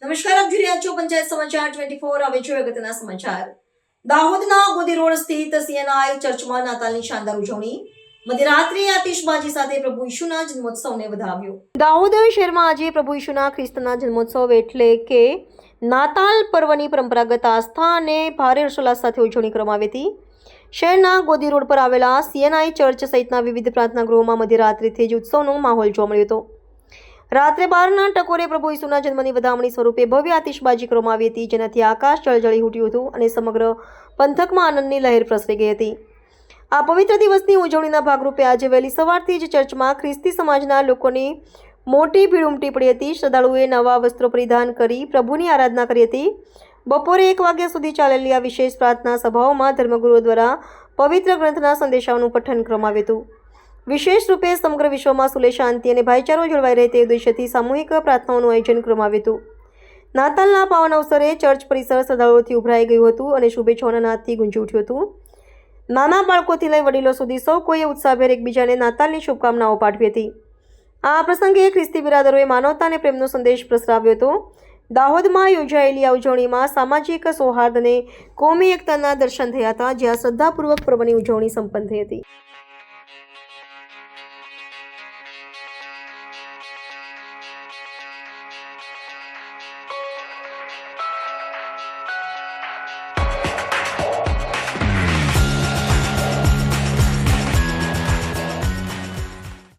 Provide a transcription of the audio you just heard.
નમસ્કાર, આપ જોઈ રહ્યા છો પંચાયત સમાચાર 24। હવે જોઈએ અગત્યના સમાચાર। દાહોદના ગોદી રોડ સ્થિત સીએનઆઈ ચર્ચમાં નાતાલની શાનદાર ઉજવણી। મધ્યરાત્રિએ આતિશબાજી સાથે પ્રભુ ઈશુના જન્મોત્સવને વધાવ્યો। દાહોદ શહેરમાં આજે પ્રભુ ઈશુના ખ્રિસ્તના જન્મોત્સવ એટલે કે નાતાલ પર્વની પરંપરાગત આસ્થા અને ભારે હર્ષોલ્લાસ સાથે ઉજવણી કરવામાં આવી હતી। શહેરના ગોદી રોડ પર આવેલા સીએનઆઈ ચર્ચ સહિતના વિવિધ પ્રાર્થના ગૃહોમાં મધ્યરાત્રિથી જ ઉત્સવનો માહોલ જોવા મળ્યો હતો। રાત્રે 12ના ટકોરે પ્રભુ ઈસુના જન્મની વધામણી સ્વરૂપે ભવ્ય આતિશબાજી કરવામાં આવી હતી, જેનાથી આકાશ જળજળી ઉઠ્યું હતું અને સમગ્ર પંથકમાં આનંદની લહેર પ્રસરી ગઈ હતી। આ પવિત્ર દિવસની ઉજવણીના ભાગરૂપે આજે વહેલી સવારથી જ ચર્ચમાં ખ્રિસ્તી સમાજના લોકોની મોટી ભીડ ઉમટી પડી હતી। શ્રદ્ધાળુઓએ નવા વસ્ત્રો પરિધાન કરી પ્રભુની આરાધના કરી હતી। બપોરે 1 વાગ્યા સુધી ચાલેલી આ વિશેષ પ્રાર્થના સભાઓમાં ધર્મગુરુઓ દ્વારા પવિત્ર ગ્રંથના સંદેશાઓનું પઠન કરવામાં આવ્યું હતું। વિશેષ રૂપે સમગ્ર વિશ્વમાં સુલે શાંતિ અને ભાઈચારો જળવાઈ રહે તે ઉદ્દેશ્યથી સામૂહિક પ્રાર્થનાઓનું આયોજન કરવામાં આવ્યું હતું। નાતાલના પાવન અવસરે ચર્ચ પરિસર શ્રદ્ધાળુઓથી ઉભરાઈ ગયું હતું અને શુભેચ્છાઓના નાદથી ગુંજી ઉઠ્યું હતું। નાના બાળકોથી લઈ વડીલો સુધી સૌ કોઈએ ઉત્સાહભેર એકબીજાને નાતાલની શુભકામનાઓ પાઠવી હતી। આ પ્રસંગે ખ્રિસ્તી બિરાદરોએ માનવતા અને પ્રેમનો સંદેશ પ્રસરાવ્યો હતો। દાહોદમાં યોજાયેલી આ ઉજવણીમાં સામાજિક સૌહાર્દ અને કોમી એકતાના દર્શન થયા હતા, જ્યાં શ્રદ્ધાપૂર્વક પર્વની ઉજવણી સંપન્ન થઈ હતી।